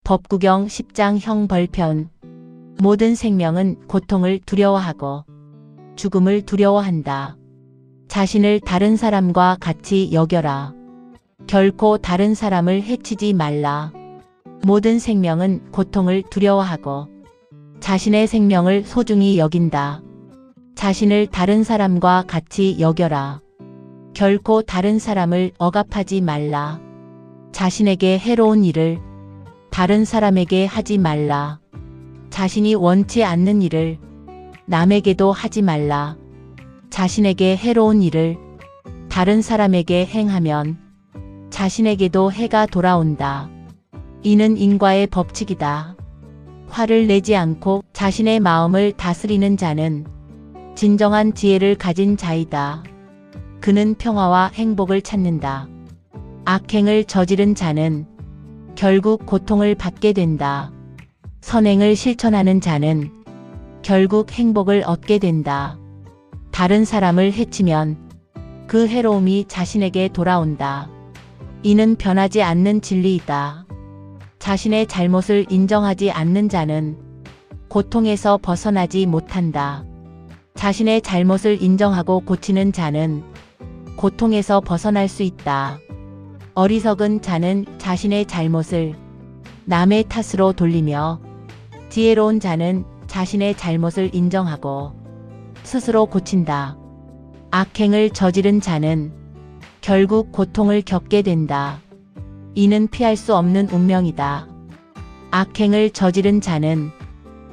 법구경 10장 형벌편. 모든 생명은 고통을 두려워하고 죽음을 두려워한다. 자신을 다른 사람과 같이 여겨라. 결코 다른 사람을 해치지 말라. 모든 생명은 고통을 두려워하고 자신의 생명을 소중히 여긴다. 자신을 다른 사람과 같이 여겨라. 결코 다른 사람을 억압하지 말라. 자신에게 해로운 일을 다른 사람에게 하지 말라. 자신이 원치 않는 일을 남에게도 하지 말라. 자신에게 해로운 일을 다른 사람에게 행하면 자신에게도 해가 돌아온다. 이는 인과의 법칙이다. 화를 내지 않고 자신의 마음을 다스리는 자는 진정한 지혜를 가진 자이다. 그는 평화와 행복을 찾는다. 악행을 저지른 자는 결국 고통을 받게 된다. 선행을 실천하는 자는 결국 행복을 얻게 된다. 다른 사람을 해치면 그 해로움이 자신에게 돌아온다. 이는 변하지 않는 진리이다. 자신의 잘못을 인정하지 않는 자는 고통에서 벗어나지 못한다. 자신의 잘못을 인정하고 고치는 자는 고통에서 벗어날 수 있다. 어리석은 자는 자신의 잘못을 남의 탓으로 돌리며 지혜로운 자는 자신의 잘못을 인정하고 스스로 고친다. 악행을 저지른 자는 결국 고통을 겪게 된다. 이는 피할 수 없는 운명이다. 악행을 저지른 자는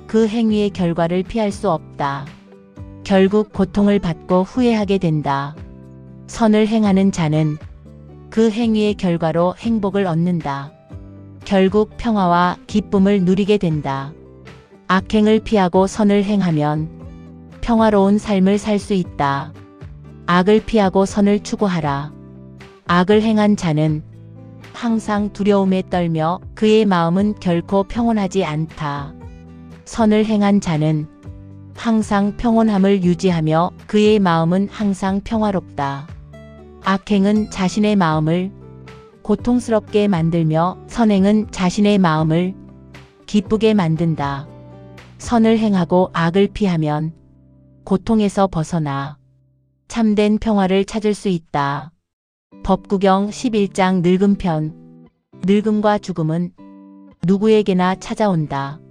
그 행위의 결과를 피할 수 없다. 결국 고통을 받고 후회하게 된다. 선을 행하는 자는 그 행위의 결과로 행복을 얻는다. 결국 평화와 기쁨을 누리게 된다. 악행을 피하고 선을 행하면 평화로운 삶을 살 수 있다. 악을 피하고 선을 추구하라. 악을 행한 자는 항상 두려움에 떨며 그의 마음은 결코 평온하지 않다. 선을 행한 자는 항상 평온함을 유지하며 그의 마음은 항상 평화롭다. 악행은 자신의 마음을 고통스럽게 만들며 선행은 자신의 마음을 기쁘게 만든다. 선을 행하고 악을 피하면 고통에서 벗어나 참된 평화를 찾을 수 있다. 법구경 11장 늙음편. 늙음과 죽음은 누구에게나 찾아온다.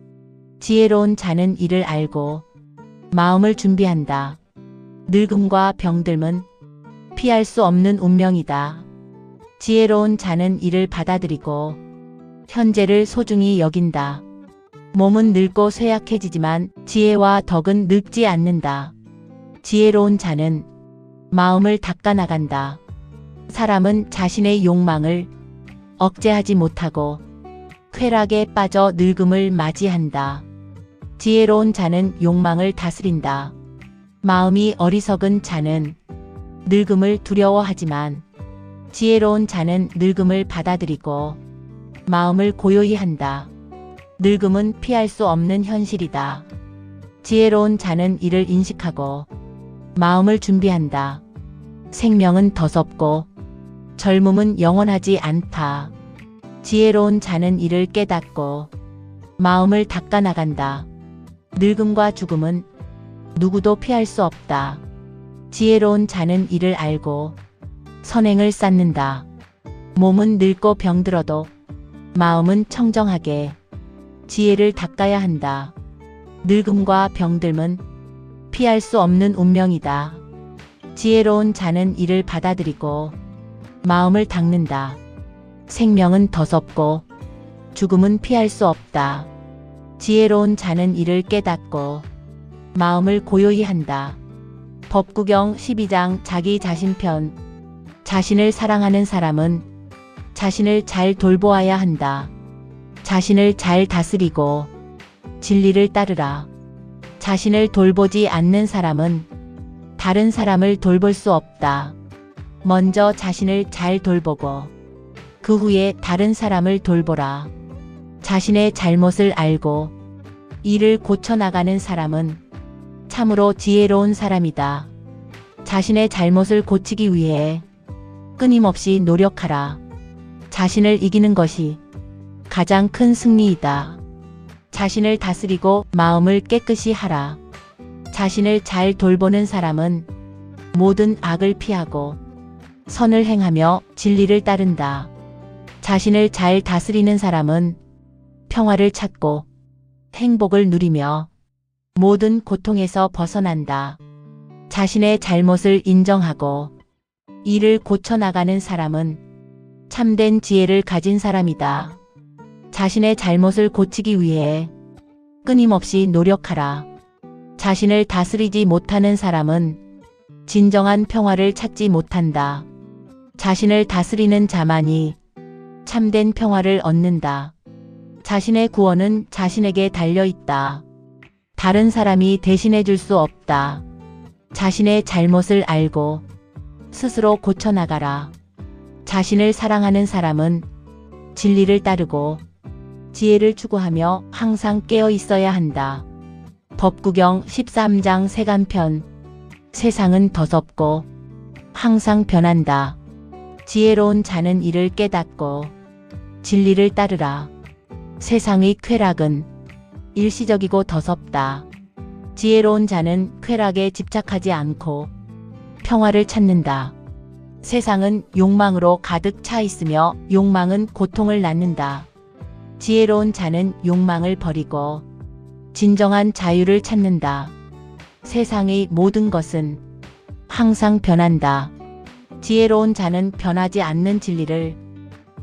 지혜로운 자는 이를 알고 마음을 준비한다. 늙음과 병듦은 피할 수 없는 운명이다. 지혜로운 자는 이를 받아들이고 현재를 소중히 여긴다. 몸은 늙고 쇠약해지지만 지혜와 덕은 늙지 않는다. 지혜로운 자는 마음을 닦아나간다. 사람은 자신의 욕망을 억제하지 못하고 쾌락에 빠져 늙음을 맞이한다. 지혜로운 자는 욕망을 다스린다. 마음이 어리석은 자는 늙음을 두려워하지만 지혜로운 자는 늙음을 받아들이고 마음을 고요히 한다. 늙음은 피할 수 없는 현실이다. 지혜로운 자는 이를 인식하고 마음을 준비한다. 생명은 더섭고 젊음은 영원하지 않다. 지혜로운 자는 이를 깨닫고 마음을 닦아나간다. 늙음과 죽음은 누구도 피할 수 없다. 지혜로운 자는 이를 알고 선행을 쌓는다. 몸은 늙고 병들어도 마음은 청정하게 지혜를 닦아야 한다. 늙음과 병듦은 피할 수 없는 운명이다. 지혜로운 자는 이를 받아들이고 마음을 닦는다. 생명은 더섭고 죽음은 피할 수 없다. 지혜로운 자는 이를 깨닫고 마음을 고요히 한다. 법구경 12장 자기 자신 편. 자신을 사랑하는 사람은 자신을 잘 돌보아야 한다. 자신을 잘 다스리고 진리를 따르라. 자신을 돌보지 않는 사람은 다른 사람을 돌볼 수 없다. 먼저 자신을 잘 돌보고 그 후에 다른 사람을 돌보라. 자신의 잘못을 알고 이를 고쳐나가는 사람은 참으로 지혜로운 사람이다. 자신의 잘못을 고치기 위해 끊임없이 노력하라. 자신을 이기는 것이 가장 큰 승리이다. 자신을 다스리고 마음을 깨끗이 하라. 자신을 잘 돌보는 사람은 모든 악을 피하고 선을 행하며 진리를 따른다. 자신을 잘 다스리는 사람은 평화를 찾고 행복을 누리며 모든 고통에서 벗어난다. 자신의 잘못을 인정하고 이를 고쳐나가는 사람은 참된 지혜를 가진 사람이다. 자신의 잘못을 고치기 위해 끊임없이 노력하라. 자신을 다스리지 못하는 사람은 진정한 평화를 찾지 못한다. 자신을 다스리는 자만이 참된 평화를 얻는다. 자신의 구원은 자신에게 달려 있다. 다른 사람이 대신해 줄 수 없다. 자신의 잘못을 알고 스스로 고쳐나가라. 자신을 사랑하는 사람은 진리를 따르고 지혜를 추구하며 항상 깨어 있어야 한다. 법구경 13장 세간편. 세상은 더섭고 항상 변한다. 지혜로운 자는 이를 깨닫고 진리를 따르라. 세상의 쾌락은 일시적이고 더섭다. 지혜로운 자는 쾌락에 집착하지 않고 평화를 찾는다. 세상은 욕망으로 가득 차 있으며 욕망은 고통을 낳는다. 지혜로운 자는 욕망을 버리고 진정한 자유를 찾는다. 세상의 모든 것은 항상 변한다. 지혜로운 자는 변하지 않는 진리를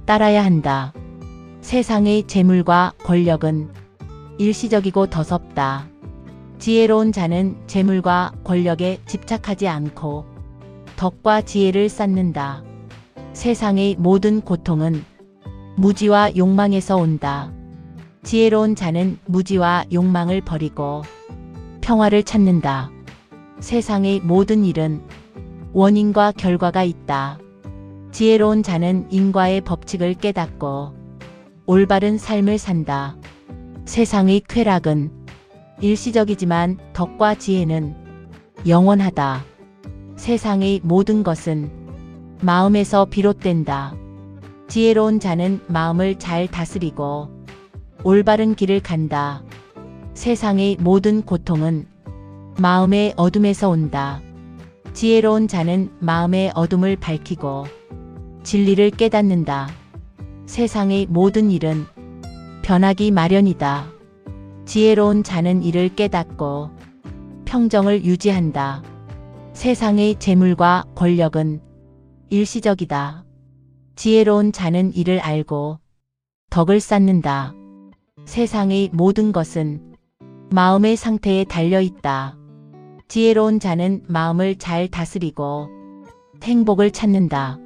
따라야 한다. 세상의 재물과 권력은 일시적이고 더섭다. 지혜로운 자는 재물과 권력에 집착하지 않고 덕과 지혜를 쌓는다. 세상의 모든 고통은 무지와 욕망에서 온다. 지혜로운 자는 무지와 욕망을 버리고 평화를 찾는다. 세상의 모든 일은 원인과 결과가 있다. 지혜로운 자는 인과의 법칙을 깨닫고 올바른 삶을 산다. 세상의 쾌락은 일시적이지만 덕과 지혜는 영원하다. 세상의 모든 것은 마음에서 비롯된다. 지혜로운 자는 마음을 잘 다스리고 올바른 길을 간다. 세상의 모든 고통은 마음의 어둠에서 온다. 지혜로운 자는 마음의 어둠을 밝히고 진리를 깨닫는다. 세상의 모든 일은 변하기 마련이다. 지혜로운 자는 이를 깨닫고 평정을 유지한다. 세상의 재물과 권력은 일시적이다. 지혜로운 자는 이를 알고 덕을 쌓는다. 세상의 모든 것은 마음의 상태에 달려 있다. 지혜로운 자는 마음을 잘 다스리고 행복을 찾는다.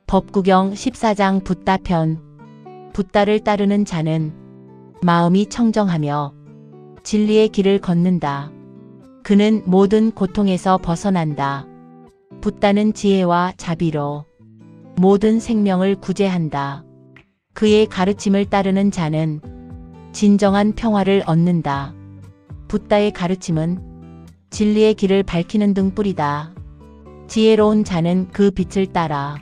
법구경 14장 붓다편. 붓다를 따르는 자는 마음이 청정하며 진리의 길을 걷는다. 그는 모든 고통에서 벗어난다. 붓다는 지혜와 자비로 모든 생명을 구제한다. 그의 가르침을 따르는 자는 진정한 평화를 얻는다. 붓다의 가르침은 진리의 길을 밝히는 등불이다. 지혜로운 자는 그 빛을 따라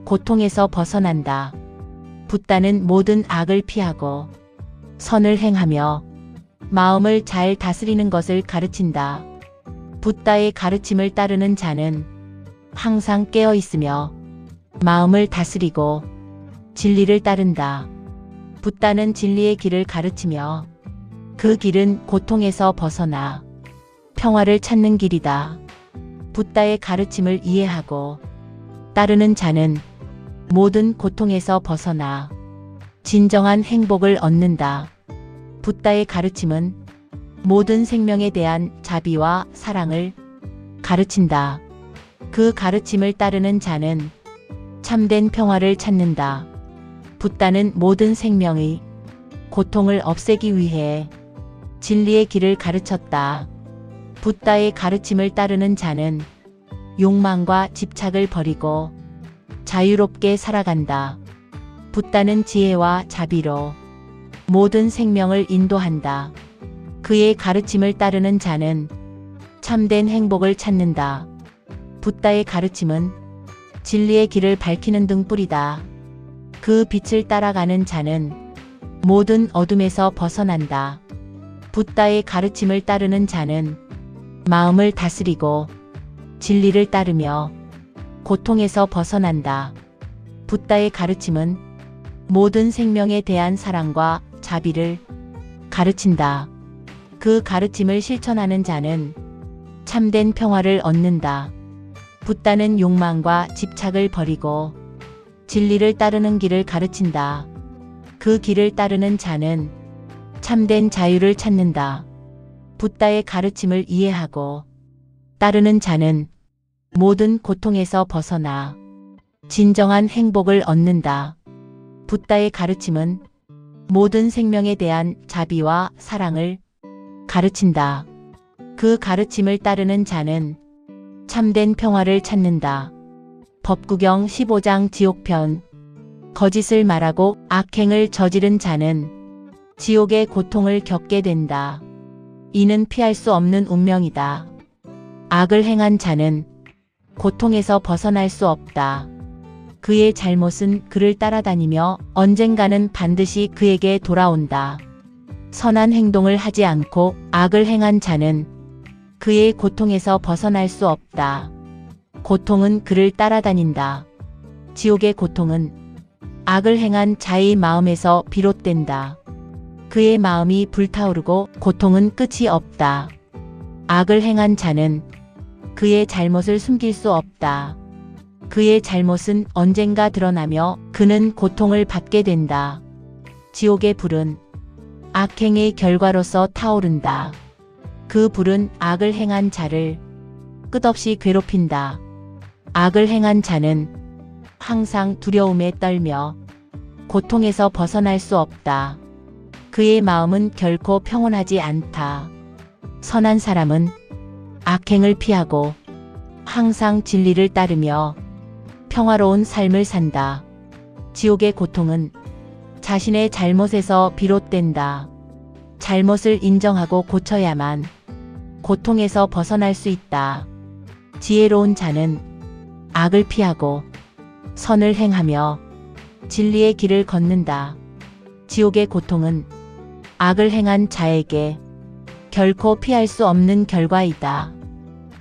고통에서 벗어난다. 붓다는 모든 악을 피하고 선을 행하며 마음을 잘 다스리는 것을 가르친다. 붓다의 가르침을 따르는 자는 항상 깨어 있으며 마음을 다스리고 진리를 따른다. 붓다는 진리의 길을 가르치며 그 길은 고통에서 벗어나 평화를 찾는 길이다. 붓다의 가르침을 이해하고 따르는 자는 모든 고통에서 벗어나 진정한 행복을 얻는다. 붓다의 가르침은 모든 생명에 대한 자비와 사랑을 가르친다. 그 가르침을 따르는 자는 참된 평화를 찾는다. 붓다는 모든 생명의 고통을 없애기 위해 진리의 길을 가르쳤다. 붓다의 가르침을 따르는 자는 욕망과 집착을 버리고 자유롭게 살아간다. 붓다는 지혜와 자비로 모든 생명을 인도한다. 그의 가르침을 따르는 자는 참된 행복을 찾는다. 붓다의 가르침은 진리의 길을 밝히는 등불이다. 그 빛을 따라가는 자는 모든 어둠에서 벗어난다. 붓다의 가르침을 따르는 자는 마음을 다스리고 진리를 따르며 고통에서 벗어난다. 붓다의 가르침은 모든 생명에 대한 사랑과 자비를 가르친다. 그 가르침을 실천하는 자는 참된 평화를 얻는다. 붓다는 욕망과 집착을 버리고 진리를 따르는 길을 가르친다. 그 길을 따르는 자는 참된 자유를 찾는다. 붓다의 가르침을 이해하고 따르는 자는 모든 고통에서 벗어나 진정한 행복을 얻는다. 붓다의 가르침은 모든 생명에 대한 자비와 사랑을 가르친다. 그 가르침을 따르는 자는 참된 평화를 찾는다. 법구경 15장 지옥편. 거짓을 말하고 악행을 저지른 자는 지옥의 고통을 겪게 된다. 이는 피할 수 없는 운명이다. 악을 행한 자는 고통에서 벗어날 수 없다. 그의 잘못은 그를 따라다니며 언젠가는 반드시 그에게 돌아온다. 선한 행동을 하지 않고 악을 행한 자는 그의 고통에서 벗어날 수 없다. 고통은 그를 따라다닌다. 지옥의 고통은 악을 행한 자의 마음에서 비롯된다. 그의 마음이 불타오르고 고통은 끝이 없다. 악을 행한 자는 그의 잘못을 숨길 수 없다. 그의 잘못은 언젠가 드러나며 그는 고통을 받게 된다. 지옥의 불은 악행의 결과로서 타오른다. 그 불은 악을 행한 자를 끝없이 괴롭힌다. 악을 행한 자는 항상 두려움에 떨며 고통에서 벗어날 수 없다. 그의 마음은 결코 평온하지 않다. 선한 사람은 악행을 피하고 항상 진리를 따르며 평화로운 삶을 산다. 지옥의 고통은 자신의 잘못에서 비롯된다. 잘못을 인정하고 고쳐야만 고통에서 벗어날 수 있다. 지혜로운 자는 악을 피하고 선을 행하며 진리의 길을 걷는다. 지옥의 고통은 악을 행한 자에게 결코 피할 수 없는 결과이다.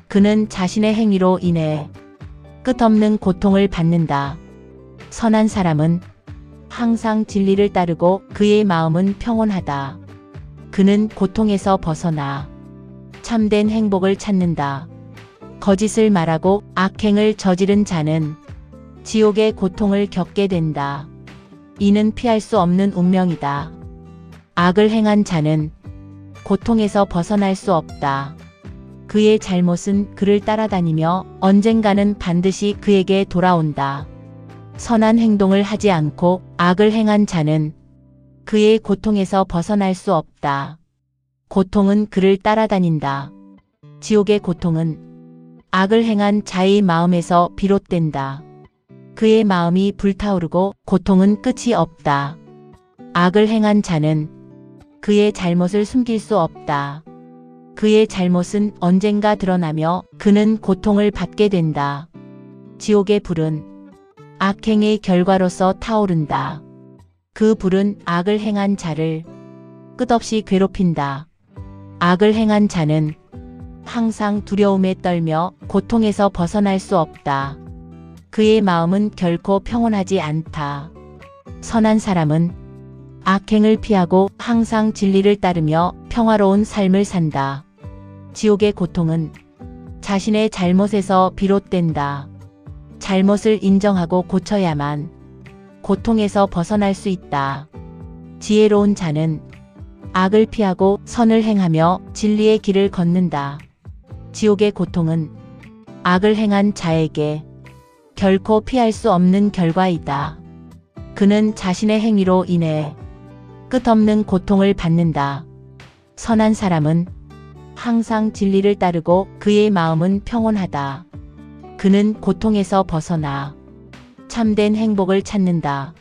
그는 자신의 행위로 인해 끝없는 고통을 받는다. 선한 사람은 항상 진리를 따르고 그의 마음은 평온하다. 그는 고통에서 벗어나 참된 행복을 찾는다. 거짓을 말하고 악행을 저지른 자는 지옥의 고통을 겪게 된다. 이는 피할 수 없는 운명이다. 악을 행한 자는 고통에서 벗어날 수 없다. 그의 잘못은 그를 따라다니며 언젠가는 반드시 그에게 돌아온다. 선한 행동을 하지 않고 악을 행한 자는 그의 고통에서 벗어날 수 없다. 고통은 그를 따라다닌다. 지옥의 고통은 악을 행한 자의 마음에서 비롯된다. 그의 마음이 불타오르고 고통은 끝이 없다. 악을 행한 자는 그의 잘못을 숨길 수 없다. 그의 잘못은 언젠가 드러나며 그는 고통을 받게 된다. 지옥의 불은 악행의 결과로서 타오른다. 그 불은 악을 행한 자를 끝없이 괴롭힌다. 악을 행한 자는 항상 두려움에 떨며 고통에서 벗어날 수 없다. 그의 마음은 결코 평온하지 않다. 선한 사람은 악행을 피하고 항상 진리를 따르며 평화로운 삶을 산다. 지옥의 고통은 자신의 잘못에서 비롯된다. 잘못을 인정하고 고쳐야만 고통에서 벗어날 수 있다. 지혜로운 자는 악을 피하고 선을 행하며 진리의 길을 걷는다. 지옥의 고통은 악을 행한 자에게 결코 피할 수 없는 결과이다. 그는 자신의 행위로 인해 끝없는 고통을 받는다. 선한 사람은 항상 진리를 따르고 그의 마음은 평온하다. 그는 고통에서 벗어나 참된 행복을 찾는다.